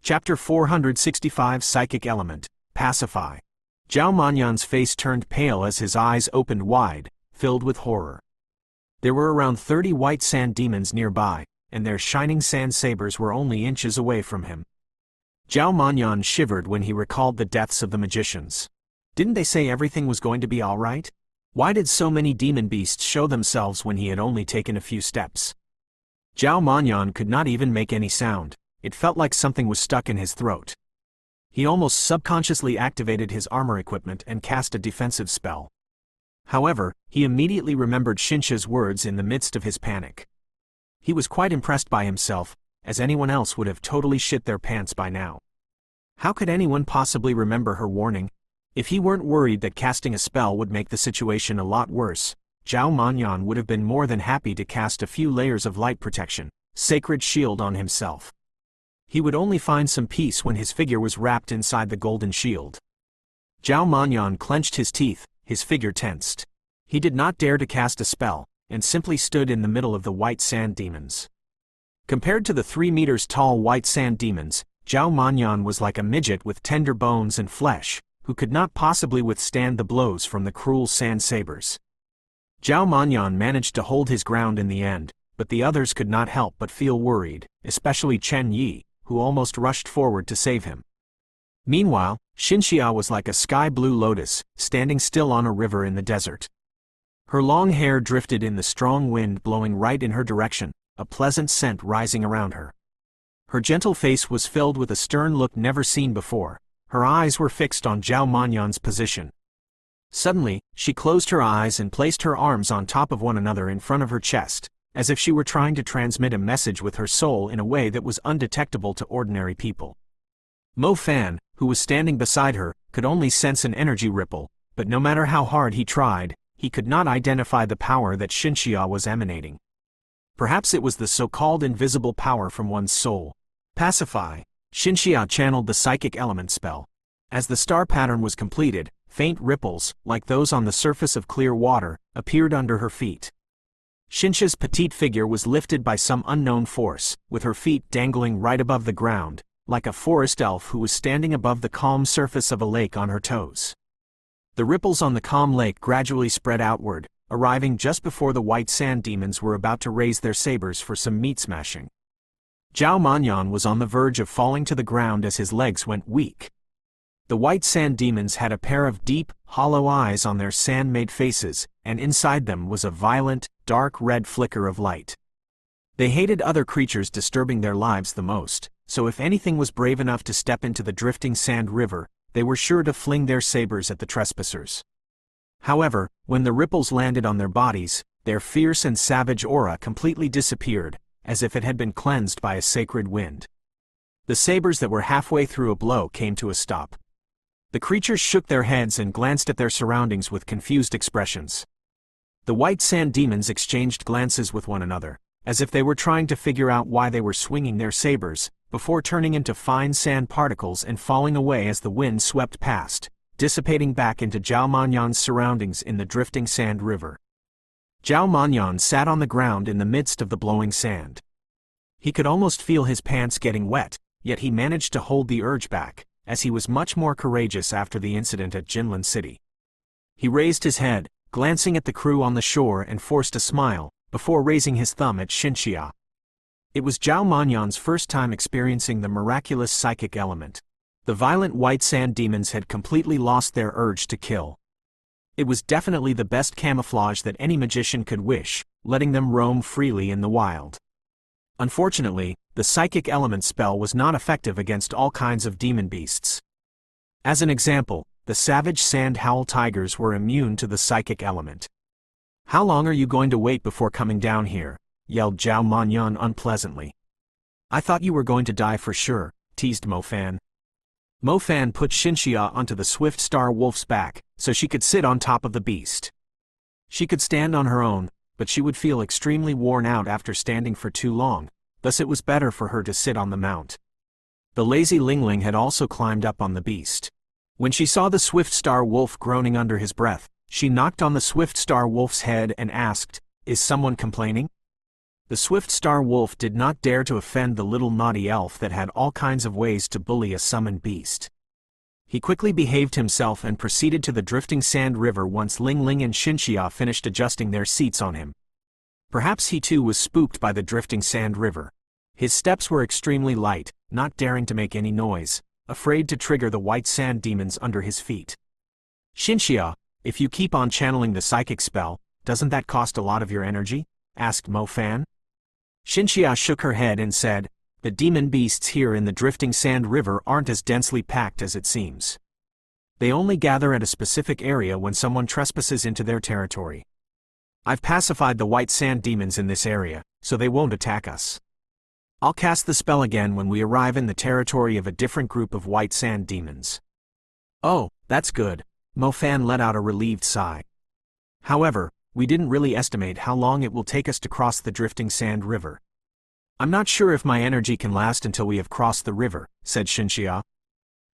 Chapter 465 Psychic Element, Pacify. Zhao Manyan's face turned pale as his eyes opened wide, filled with horror. There were around 30 white sand demons nearby, and their shining sand sabers were only inches away from him. Zhao Manyan shivered when he recalled the deaths of the magicians. Didn't they say everything was going to be all right? Why did so many demon beasts show themselves when he had only taken a few steps? Zhao Manyan could not even make any sound. It felt like something was stuck in his throat. He almost subconsciously activated his armor equipment and cast a defensive spell. However, he immediately remembered Xinxia's words in the midst of his panic. He was quite impressed by himself, as anyone else would have totally shit their pants by now. How could anyone possibly remember her warning? If he weren't worried that casting a spell would make the situation a lot worse, Zhao Manyan would have been more than happy to cast a few layers of light protection, sacred shield on himself. He would only find some peace when his figure was wrapped inside the golden shield. Zhao Manyan clenched his teeth, his figure tensed. He did not dare to cast a spell, and simply stood in the middle of the white sand demons. Compared to the 3 meters tall white sand demons, Zhao Manyan was like a midget with tender bones and flesh, who could not possibly withstand the blows from the cruel sand sabers. Zhao Manyan managed to hold his ground in the end, but the others could not help but feel worried, especially Chen Yi, who almost rushed forward to save him. Meanwhile, Xinxia was like a sky-blue lotus, standing still on a river in the desert. Her long hair drifted in the strong wind blowing right in her direction, a pleasant scent rising around her. Her gentle face was filled with a stern look never seen before. Her eyes were fixed on Zhao Manyan's position. Suddenly, she closed her eyes and placed her arms on top of one another in front of her chest, as if she were trying to transmit a message with her soul in a way that was undetectable to ordinary people. Mo Fan, who was standing beside her, could only sense an energy ripple, but no matter how hard he tried, he could not identify the power that Xinxia was emanating. Perhaps it was the so-called invisible power from one's soul. Pacify. Xinxia channeled the psychic element spell. As the star pattern was completed, faint ripples, like those on the surface of clear water, appeared under her feet. Xinxia's petite figure was lifted by some unknown force, with her feet dangling right above the ground, like a forest elf who was standing above the calm surface of a lake on her toes. The ripples on the calm lake gradually spread outward, arriving just before the white sand demons were about to raise their sabers for some meat smashing. Zhao Manyan was on the verge of falling to the ground as his legs went weak. The white sand demons had a pair of deep, hollow eyes on their sand-made faces, and inside them was a violent, dark red flicker of light. They hated other creatures disturbing their lives the most, so if anything was brave enough to step into the drifting sand river, they were sure to fling their sabers at the trespassers. However, when the ripples landed on their bodies, their fierce and savage aura completely disappeared, as if it had been cleansed by a sacred wind. The sabers that were halfway through a blow came to a stop. The creatures shook their heads and glanced at their surroundings with confused expressions. The white sand demons exchanged glances with one another, as if they were trying to figure out why they were swinging their sabers, before turning into fine sand particles and falling away as the wind swept past, dissipating back into Zhao Manyan's surroundings in the drifting sand river. Zhao Manyan sat on the ground in the midst of the blowing sand. He could almost feel his pants getting wet, yet he managed to hold the urge back, as he was much more courageous after the incident at Jinlin City. He raised his head, glancing at the crew on the shore and forced a smile, before raising his thumb at Xinxia. It was Zhao Manyan's first time experiencing the miraculous psychic element. The violent white sand demons had completely lost their urge to kill. It was definitely the best camouflage that any magician could wish, letting them roam freely in the wild. Unfortunately, the psychic element spell was not effective against all kinds of demon beasts. As an example, the savage sand howl tigers were immune to the psychic element. "How long are you going to wait before coming down here?" yelled Zhao Manyan unpleasantly. "I thought you were going to die for sure," teased Mo Fan. Mo Fan put Xinxia onto the swift star wolf's back, so she could sit on top of the beast. She could stand on her own, but she would feel extremely worn out after standing for too long, thus it was better for her to sit on the mount. The lazy Lingling had also climbed up on the beast. When she saw the swift star wolf groaning under his breath, she knocked on the swift star wolf's head and asked, "Is someone complaining?" The swift star wolf did not dare to offend the little naughty elf that had all kinds of ways to bully a summoned beast. He quickly behaved himself and proceeded to the drifting sand river once Ling Ling and Xinxia finished adjusting their seats on him. Perhaps he too was spooked by the drifting sand river. His steps were extremely light, not daring to make any noise, afraid to trigger the white sand demons under his feet. Xinxia, if you keep on channeling the psychic spell, doesn't that cost a lot of your energy? Asked Mo Fan. Xinxia shook her head and said, the demon beasts here in the drifting sand river aren't as densely packed as it seems. They only gather at a specific area when someone trespasses into their territory. I've pacified the white sand demons in this area, so they won't attack us. I'll cast the spell again when we arrive in the territory of a different group of white sand demons. Oh, that's good. Mo Fan let out a relieved sigh. However, we didn't really estimate how long it will take us to cross the drifting sand river. I'm not sure if my energy can last until we have crossed the river, said Xinxia.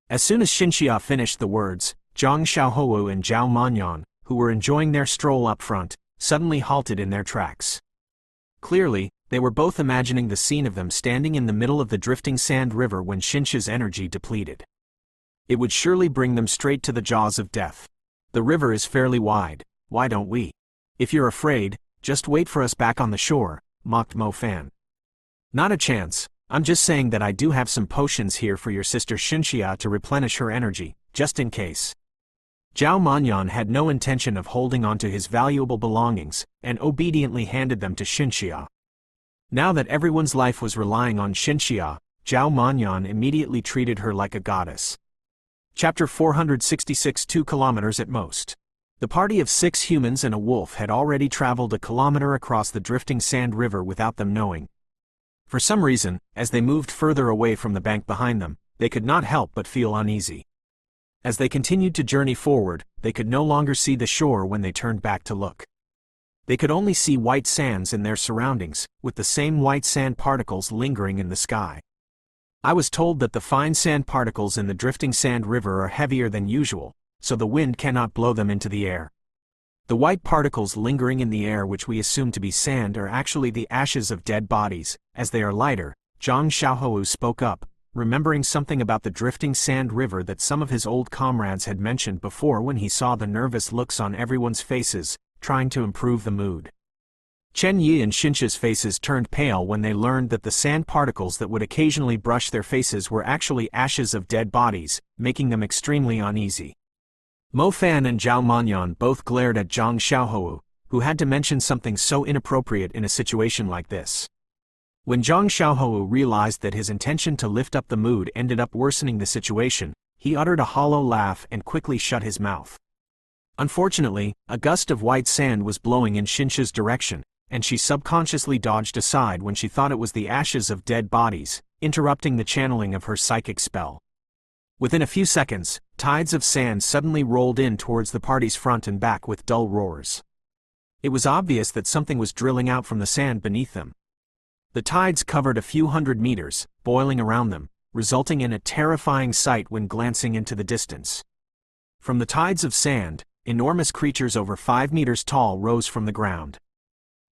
As soon as Xinxia finished the words, Zhang Xiaohou and Zhao Manyan, who were enjoying their stroll up front, suddenly halted in their tracks. Clearly, they were both imagining the scene of them standing in the middle of the drifting sand river when Xinxia's energy depleted. It would surely bring them straight to the jaws of death. The river is fairly wide, why don't we? If you're afraid, just wait for us back on the shore, mocked Mo Fan. Not a chance, I'm just saying that I do have some potions here for your sister Xinxia to replenish her energy, just in case. Zhao Manyan had no intention of holding on to his valuable belongings, and obediently handed them to Xinxia. Now that everyone's life was relying on Xinxia, Zhao Manyan immediately treated her like a goddess. Chapter 466 2 kilometers at most. The party of 6 humans and a wolf had already traveled a kilometer across the drifting sand river without them knowing. For some reason, as they moved further away from the bank behind them, they could not help but feel uneasy. As they continued to journey forward, they could no longer see the shore when they turned back to look. They could only see white sands in their surroundings, with the same white sand particles lingering in the sky. I was told that the fine sand particles in the drifting sand river are heavier than usual, so the wind cannot blow them into the air. The white particles lingering in the air which we assume to be sand are actually the ashes of dead bodies. As they are lighter, Zhang Xiaohou spoke up, remembering something about the drifting sand river that some of his old comrades had mentioned before when he saw the nervous looks on everyone's faces, trying to improve the mood. Chen Yi and Xinxia's faces turned pale when they learned that the sand particles that would occasionally brush their faces were actually ashes of dead bodies, making them extremely uneasy. Mo Fan and Zhao Manyan both glared at Zhang Xiaohou, who had to mention something so inappropriate in a situation like this. When Zhang Xiaohou realized that his intention to lift up the mood ended up worsening the situation, he uttered a hollow laugh and quickly shut his mouth. Unfortunately, a gust of white sand was blowing in Xinxia's direction, and she subconsciously dodged aside when she thought it was the ashes of dead bodies, interrupting the channeling of her psychic spell. Within a few seconds, tides of sand suddenly rolled in towards the party's front and back with dull roars. It was obvious that something was drilling out from the sand beneath them. The tides covered a few hundred meters, boiling around them, resulting in a terrifying sight when glancing into the distance. From the tides of sand, enormous creatures over 5 meters tall rose from the ground.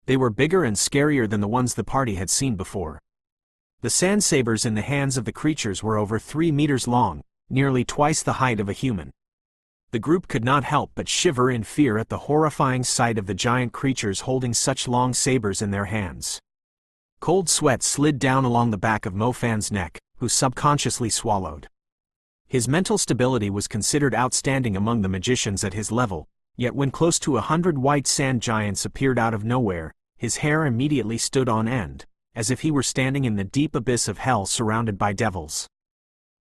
They were bigger and scarier than the ones the party had seen before. The sand sabers in the hands of the creatures were over 3 meters long, nearly twice the height of a human. The group could not help but shiver in fear at the horrifying sight of the giant creatures holding such long sabers in their hands. Cold sweat slid down along the back of Mo Fan's neck, who subconsciously swallowed. His mental stability was considered outstanding among the magicians at his level, yet when close to 100 white sand giants appeared out of nowhere, his hair immediately stood on end, as if he were standing in the deep abyss of hell surrounded by devils.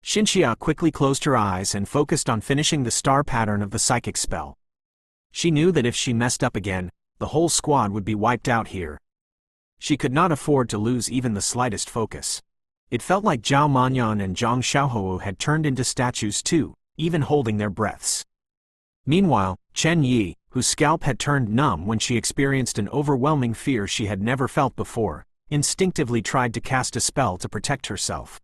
Xinxia quickly closed her eyes and focused on finishing the star pattern of the psychic spell. She knew that if she messed up again, the whole squad would be wiped out here. She could not afford to lose even the slightest focus. It felt like Zhao Manyan and Zhang Xiaohou had turned into statues too, even holding their breaths. Meanwhile, Chen Yi, whose scalp had turned numb when she experienced an overwhelming fear she had never felt before, instinctively tried to cast a spell to protect herself.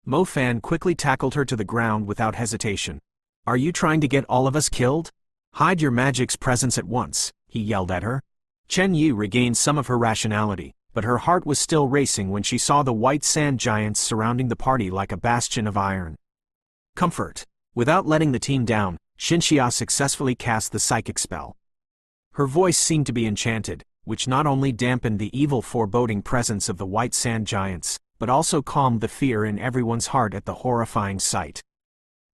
Mo Fan quickly tackled her to the ground without hesitation. "Are you trying to get all of us killed? Hide your magic's presence at once," he yelled at her. Chen Yi regained some of her rationality, but her heart was still racing when she saw the white sand giants surrounding the party like a bastion of iron. Comfort. Without letting the team down, Xinxia successfully cast the psychic spell. Her voice seemed to be enchanted, which not only dampened the evil foreboding presence of the white sand giants, but also calmed the fear in everyone's heart at the horrifying sight.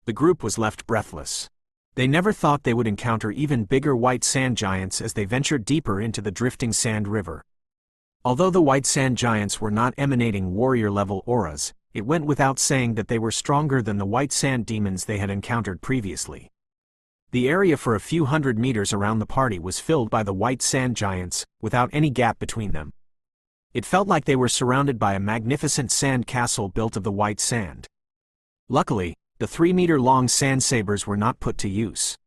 The group was left breathless. They never thought they would encounter even bigger white sand giants as they ventured deeper into the drifting sand river. Although the white sand giants were not emanating warrior-level auras, it went without saying that they were stronger than the white sand demons they had encountered previously. The area for a few hundred meters around the party was filled by the white sand giants, without any gap between them. It felt like they were surrounded by a magnificent sand castle built of the white sand. Luckily, the 3-meter-long sand sabers were not put to use.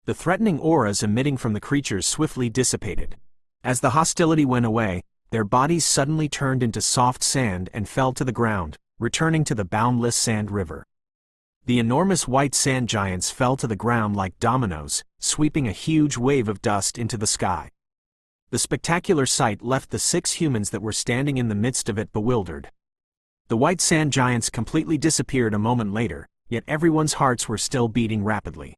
The threatening auras emitting from the creatures swiftly dissipated. As the hostility went away, their bodies suddenly turned into soft sand and fell to the ground, returning to the boundless sand river. The enormous white sand giants fell to the ground like dominoes, sweeping a huge wave of dust into the sky. The spectacular sight left the 6 humans that were standing in the midst of it bewildered. The white sand giants completely disappeared a moment later, yet everyone's hearts were still beating rapidly.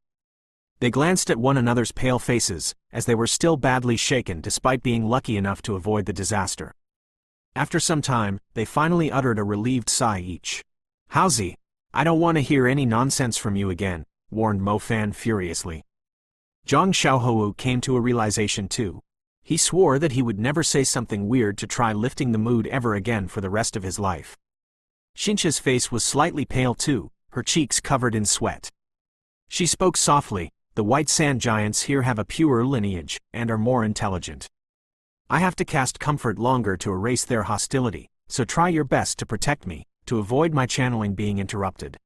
They glanced at one another's pale faces, as they were still badly shaken despite being lucky enough to avoid the disaster. After some time, they finally uttered a relieved sigh each. "Howsy? I don't want to hear any nonsense from you again," warned Mo Fan furiously. Zhang Xiaohou came to a realization too. He swore that he would never say something weird to try lifting the mood ever again for the rest of his life. Xinxia's face was slightly pale too, her cheeks covered in sweat. She spoke softly. "The white sand giants here have a purer lineage, and are more intelligent. I have to cast comfort longer to erase their hostility, so try your best to protect me, to avoid my channeling being interrupted."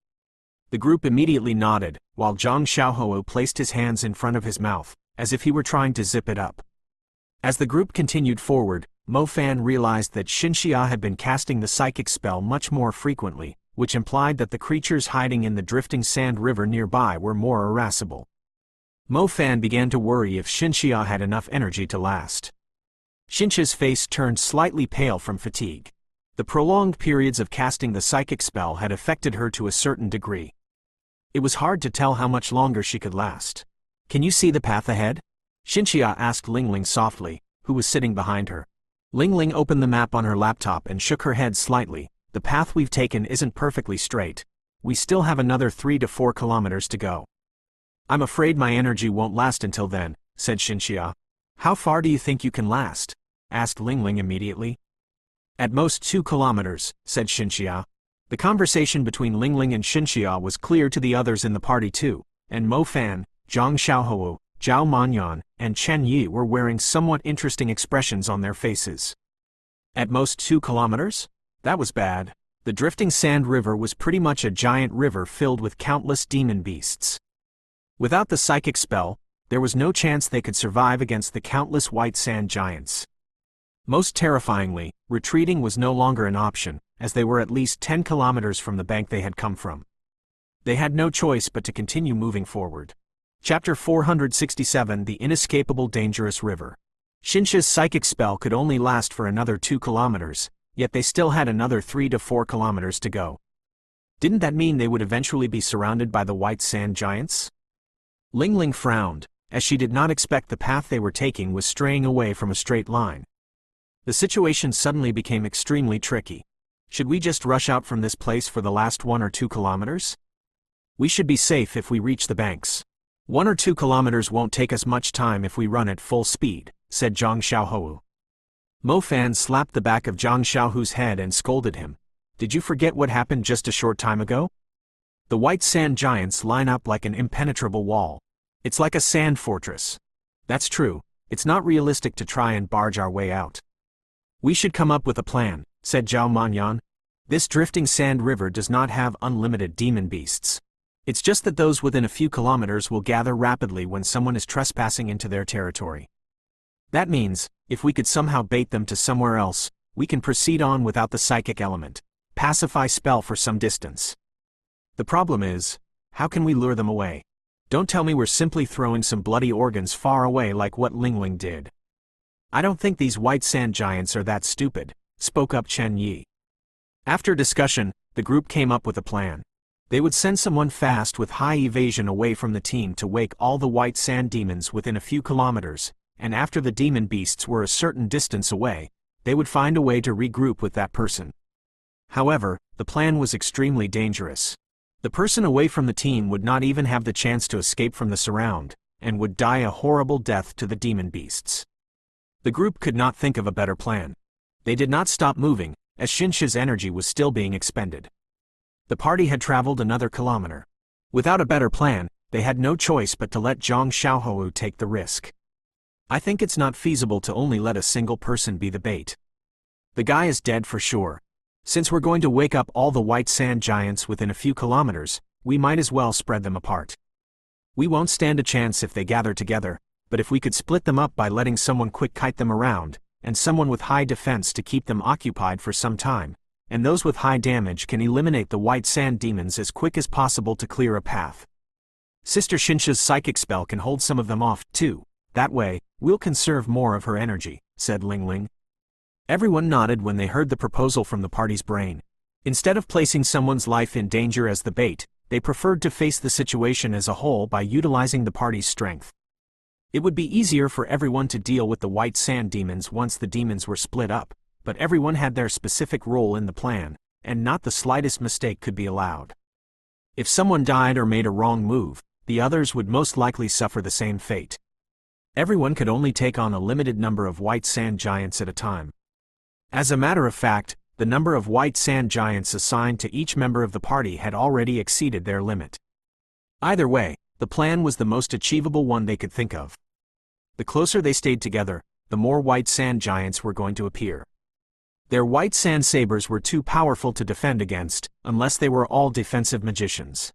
The group immediately nodded, while Zhang Xiaohou placed his hands in front of his mouth, as if he were trying to zip it up. As the group continued forward, Mo Fan realized that Xinxia had been casting the psychic spell much more frequently, which implied that the creatures hiding in the drifting sand river nearby were more irascible. Mo Fan began to worry if Xinxia had enough energy to last. Xinxia's face turned slightly pale from fatigue. The prolonged periods of casting the psychic spell had affected her to a certain degree. It was hard to tell how much longer she could last. "Can you see the path ahead?" Xinxia asked Lingling softly, who was sitting behind her. Lingling opened the map on her laptop and shook her head slightly. "The path we've taken isn't perfectly straight. We still have another 3 to 4 kilometers to go." "I'm afraid my energy won't last until then," said Xinxia. "How far do you think you can last?" asked Lingling immediately. "At most 2 kilometers, said Xinxia. The conversation between Lingling and Xinxia was clear to the others in the party too, and Mo Fan, Zhang Xiaohou, Zhao Manyan, and Chen Yi were wearing somewhat interesting expressions on their faces. At most 2 kilometers? That was bad. The drifting sand river was pretty much a giant river filled with countless demon beasts. Without the psychic spell, there was no chance they could survive against the countless white sand giants. Most terrifyingly, retreating was no longer an option, as they were at least 10 kilometers from the bank they had come from. They had no choice but to continue moving forward. Chapter 467 The Inescapable Dangerous River. Xinxia's psychic spell could only last for another 2 kilometers, yet they still had another 3 to 4 kilometers to go. Didn't that mean they would eventually be surrounded by the white sand giants? Lingling frowned, as she did not expect the path they were taking was straying away from a straight line. The situation suddenly became extremely tricky. Should we just rush out from this place for the last 1 or 2 kilometers? We should be safe if we reach the banks. 1 or 2 kilometers won't take us much time if we run at full speed, said Zhang Xiaohou. Mo Fan slapped the back of Zhang Xiaohu's head and scolded him. Did you forget what happened just a short time ago? The white sand giants line up like an impenetrable wall. It's like a sand fortress. That's true, it's not realistic to try and barge our way out. We should come up with a plan, said Zhao Manyan. This drifting sand river does not have unlimited demon beasts. It's just that those within a few kilometers will gather rapidly when someone is trespassing into their territory. That means, if we could somehow bait them to somewhere else, we can proceed on without the psychic element, pacify spell for some distance. The problem is, how can we lure them away? Don't tell me we're simply throwing some bloody organs far away like what Lingling did. I don't think these white sand giants are that stupid, spoke up Chen Yi. After discussion, the group came up with a plan. They would send someone fast with high evasion away from the team to wake all the white sand demons within a few kilometers, and after the demon beasts were a certain distance away, they would find a way to regroup with that person. However, the plan was extremely dangerous. The person away from the team would not even have the chance to escape from the surround, and would die a horrible death to the demon beasts. The group could not think of a better plan. They did not stop moving, as Xinxia's energy was still being expended. The party had traveled another kilometer. Without a better plan, they had no choice but to let Zhang Xiaohou take the risk. I think it's not feasible to only let a single person be the bait. The guy is dead for sure. Since we're going to wake up all the white sand giants within a few kilometers, we might as well spread them apart. We won't stand a chance if they gather together, but if we could split them up by letting someone quick kite them around, and someone with high defense to keep them occupied for some time, and those with high damage can eliminate the white sand demons as quick as possible to clear a path. Sister Xinxia's psychic spell can hold some of them off, too. That way, we'll conserve more of her energy, said Ling Ling. Everyone nodded when they heard the proposal from the party's brain. Instead of placing someone's life in danger as the bait, they preferred to face the situation as a whole by utilizing the party's strength. It would be easier for everyone to deal with the white sand demons once the demons were split up, but everyone had their specific role in the plan, and not the slightest mistake could be allowed. If someone died or made a wrong move, the others would most likely suffer the same fate. Everyone could only take on a limited number of white sand giants at a time. As a matter of fact, the number of white sand giants assigned to each member of the party had already exceeded their limit. Either way, the plan was the most achievable one they could think of. The closer they stayed together, the more white sand giants were going to appear. Their white sand sabers were too powerful to defend against, unless they were all defensive magicians.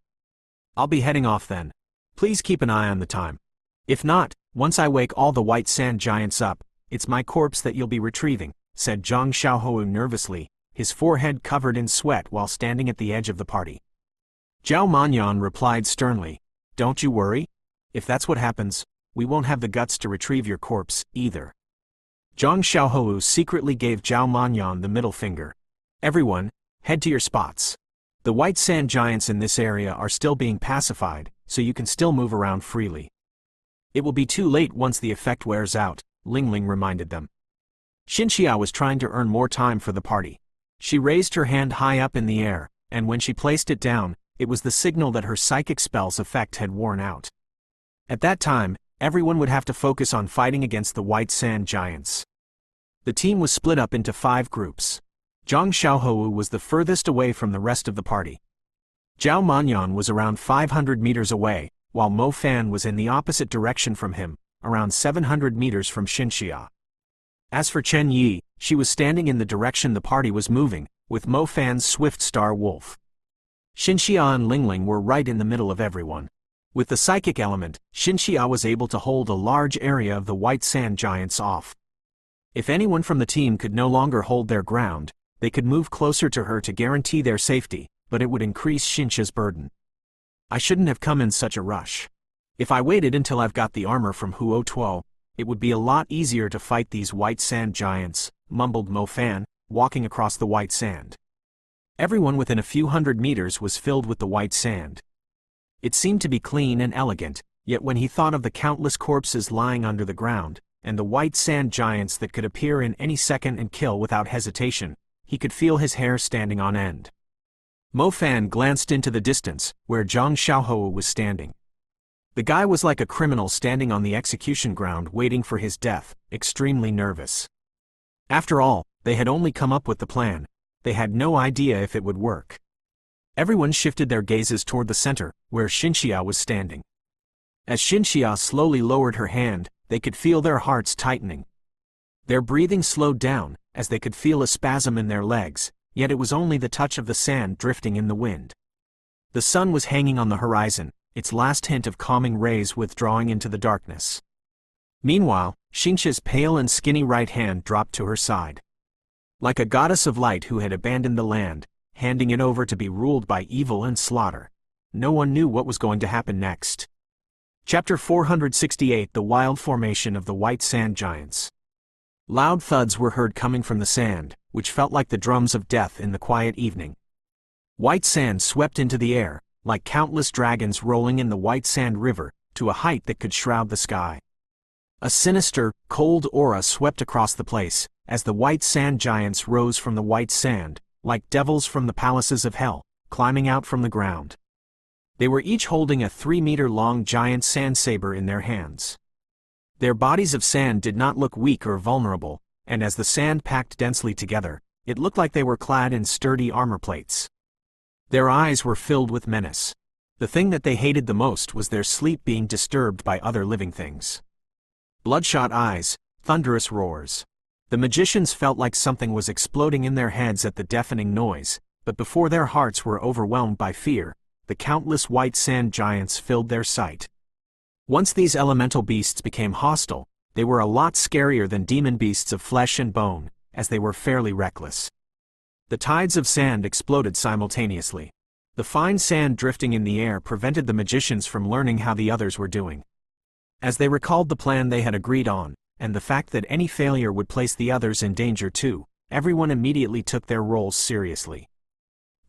I'll be heading off then. Please keep an eye on the time. If not, once I wake all the white sand giants up, it's my corpse that you'll be retrieving, said Zhang Xiaohou nervously, his forehead covered in sweat while standing at the edge of the party. Zhao Manyan replied sternly, "Don't you worry. If that's what happens, we won't have the guts to retrieve your corpse, either." Zhang Xiaohou secretly gave Zhao Manyan the middle finger. Everyone, head to your spots. The white sand giants in this area are still being pacified, so you can still move around freely. It will be too late once the effect wears out, Ling Ling reminded them. Xinxia was trying to earn more time for the party. She raised her hand high up in the air, and when she placed it down, it was the signal that her psychic spell's effect had worn out. At that time, everyone would have to focus on fighting against the white sand giants. The team was split up into 5 groups. Zhang Xiaohou was the furthest away from the rest of the party. Zhao Manyan was around 500 meters away, while Mo Fan was in the opposite direction from him, around 700 meters from Xinxia. As for Chen Yi, she was standing in the direction the party was moving, with Mo Fan's swift star wolf. Xinxia and Ling Ling were right in the middle of everyone. With the psychic element, Xinxia was able to hold a large area of the white sand giants off. If anyone from the team could no longer hold their ground, they could move closer to her to guarantee their safety, but it would increase Xinxia's burden. I shouldn't have come in such a rush. If I waited until I've got the armor from Huo Tuo, it would be a lot easier to fight these white sand giants, mumbled Mo Fan, walking across the white sand. Everyone within a few hundred meters was filled with the white sand. It seemed to be clean and elegant, yet when he thought of the countless corpses lying under the ground, and the white sand giants that could appear in any second and kill without hesitation, he could feel his hair standing on end. Mo Fan glanced into the distance, where Zhang Xiaohou was standing. The guy was like a criminal standing on the execution ground waiting for his death, extremely nervous. After all, they had only come up with the plan. They had no idea if it would work. Everyone shifted their gazes toward the center, where Xinxia was standing. As Xinxia slowly lowered her hand, they could feel their hearts tightening. Their breathing slowed down, as they could feel a spasm in their legs, yet it was only the touch of the sand drifting in the wind. The sun was hanging on the horizon, its last hint of calming rays withdrawing into the darkness. Meanwhile, Xinxia's pale and skinny right hand dropped to her side. Like a goddess of light who had abandoned the land, handing it over to be ruled by evil and slaughter. No one knew what was going to happen next. Chapter 468 The Wild Formation of the White Sand Giants. Loud thuds were heard coming from the sand, which felt like the drums of death in the quiet evening. White sand swept into the air, like countless dragons rolling in the white sand river, to a height that could shroud the sky. A sinister, cold aura swept across the place, as the white sand giants rose from the white sand, like devils from the palaces of hell, climbing out from the ground. They were each holding a 3-meter-long giant sand saber in their hands. Their bodies of sand did not look weak or vulnerable, and as the sand packed densely together, it looked like they were clad in sturdy armor plates. Their eyes were filled with menace. The thing that they hated the most was their sleep being disturbed by other living things. Bloodshot eyes, thunderous roars. The magicians felt like something was exploding in their heads at the deafening noise, but before their hearts were overwhelmed by fear, the countless white sand giants filled their sight. Once these elemental beasts became hostile, they were a lot scarier than demon beasts of flesh and bone, as they were fairly reckless. The tides of sand exploded simultaneously. The fine sand drifting in the air prevented the magicians from learning how the others were doing. As they recalled the plan they had agreed on, and the fact that any failure would place the others in danger too, everyone immediately took their roles seriously.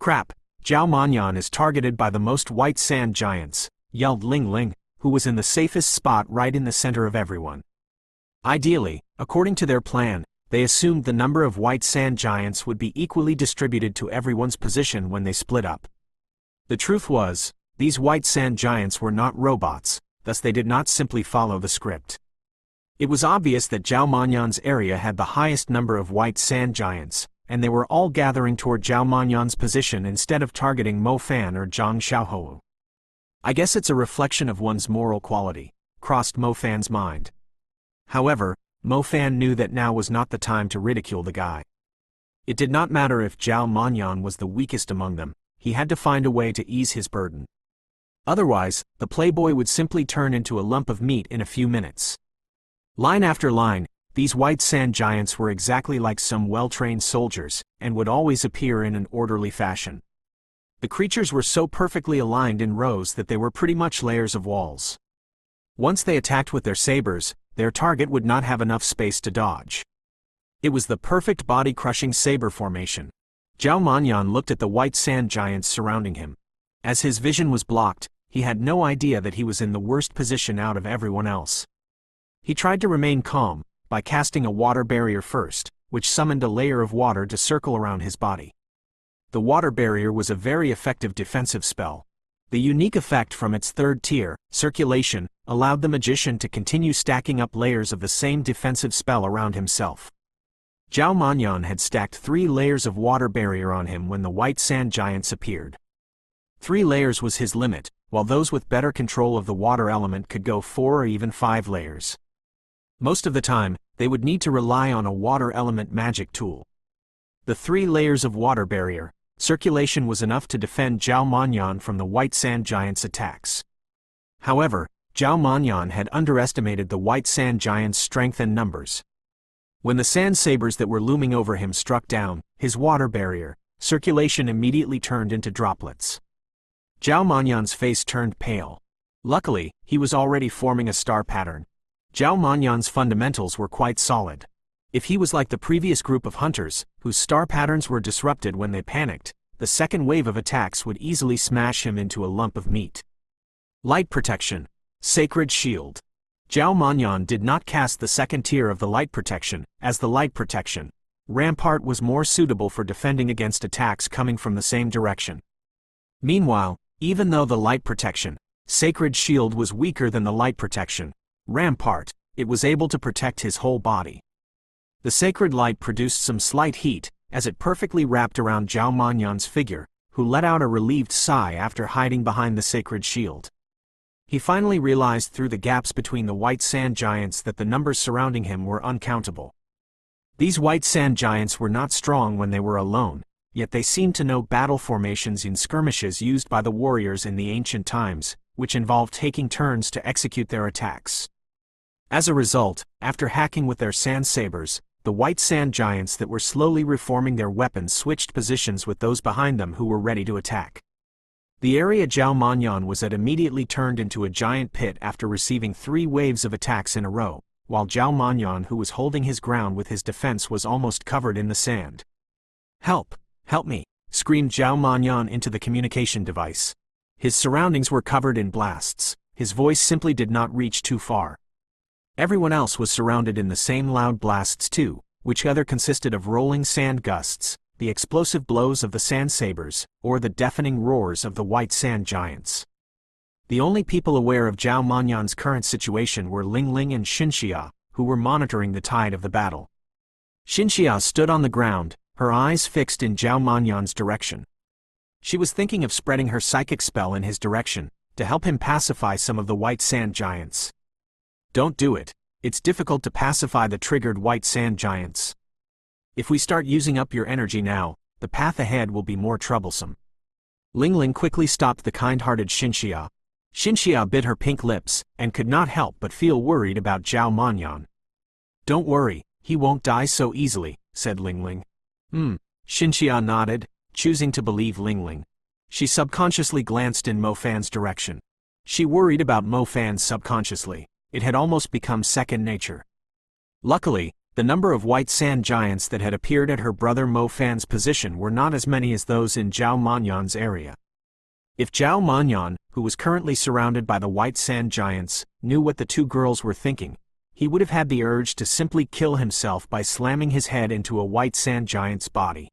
"Crap, Zhao Manyan is targeted by the most white sand giants," yelled Ling Ling, who was in the safest spot right in the center of everyone. Ideally, according to their plan, they assumed the number of white sand giants would be equally distributed to everyone's position when they split up. The truth was, these white sand giants were not robots, thus they did not simply follow the script. It was obvious that Zhao Manyan's area had the highest number of white sand giants, and they were all gathering toward Zhao Manyan's position instead of targeting Mo Fan or Zhang Xiaohou. "I guess it's a reflection of one's moral quality," crossed Mo Fan's mind. However, Mo Fan knew that now was not the time to ridicule the guy. It did not matter if Zhao Manyan was the weakest among them, he had to find a way to ease his burden. Otherwise, the playboy would simply turn into a lump of meat in a few minutes. Line after line, these white sand giants were exactly like some well-trained soldiers, and would always appear in an orderly fashion. The creatures were so perfectly aligned in rows that they were pretty much layers of walls. Once they attacked with their sabers, their target would not have enough space to dodge. It was the perfect body-crushing saber formation. Zhao Manyan looked at the white sand giants surrounding him. As his vision was blocked, he had no idea that he was in the worst position out of everyone else. He tried to remain calm, by casting a water barrier first, which summoned a layer of water to circle around his body. The water barrier was a very effective defensive spell. The unique effect from its third tier, circulation, allowed the magician to continue stacking up layers of the same defensive spell around himself. Zhao Manyan had stacked 3 layers of water barrier on him when the white sand giants appeared. 3 layers was his limit, while those with better control of the water element could go 4 or even 5 layers. Most of the time, they would need to rely on a water element magic tool. The 3 layers of water barrier, circulation was enough to defend Zhao Manyan from the white sand giants' attacks. However, Zhao Manyan had underestimated the white sand giants' strength and numbers. When the sand sabers that were looming over him struck down, his water barrier, circulation immediately turned into droplets. Zhao Manyan's face turned pale. Luckily, he was already forming a star pattern. Zhao Manyan's fundamentals were quite solid. If he was like the previous group of hunters, whose star patterns were disrupted when they panicked, the second wave of attacks would easily smash him into a lump of meat. Light protection. Sacred shield. Zhao Manyan did not cast the second tier of the light protection, as the light protection rampart was more suitable for defending against attacks coming from the same direction. Meanwhile, even though the light protection sacred shield was weaker than the light protection rampart, it was able to protect his whole body. The sacred light produced some slight heat, as it perfectly wrapped around Zhao Manyan's figure, who let out a relieved sigh after hiding behind the sacred shield. He finally realized through the gaps between the white sand giants that the numbers surrounding him were uncountable. These white sand giants were not strong when they were alone, yet they seemed to know battle formations in skirmishes used by the warriors in the ancient times, which involved taking turns to execute their attacks. As a result, after hacking with their sand sabers, the white sand giants that were slowly reforming their weapons switched positions with those behind them who were ready to attack. The area Zhao Manyan was at immediately turned into a giant pit after receiving 3 waves of attacks in a row, while Zhao Manyan, who was holding his ground with his defense, was almost covered in the sand. "Help! Help me!" screamed Zhao Manyan into the communication device. His surroundings were covered in blasts. His voice simply did not reach too far. Everyone else was surrounded in the same loud blasts too, which either consisted of rolling sand gusts, the explosive blows of the sand sabers, or the deafening roars of the white sand giants. The only people aware of Zhao Manyan's current situation were Ling Ling and Xinxia, who were monitoring the tide of the battle. Xinxia stood on the ground, her eyes fixed in Zhao Manyan's direction. She was thinking of spreading her psychic spell in his direction, to help him pacify some of the white sand giants. "Don't do it. It's difficult to pacify the triggered white sand giants. If we start using up your energy now, the path ahead will be more troublesome." Ling Ling quickly stopped the kind-hearted Xinxia. Xinxia bit her pink lips, and could not help but feel worried about Zhao Manyan. "Don't worry, he won't die so easily," said Ling Ling. Xinxia nodded, choosing to believe Ling Ling. She subconsciously glanced in Mo Fan's direction. She worried about Mo Fan subconsciously. It had almost become second nature. Luckily, the number of white sand giants that had appeared at her brother Mo Fan's position were not as many as those in Zhao Manyan's area. If Zhao Manyan, who was currently surrounded by the white sand giants, knew what the two girls were thinking, he would have had the urge to simply kill himself by slamming his head into a white sand giant's body.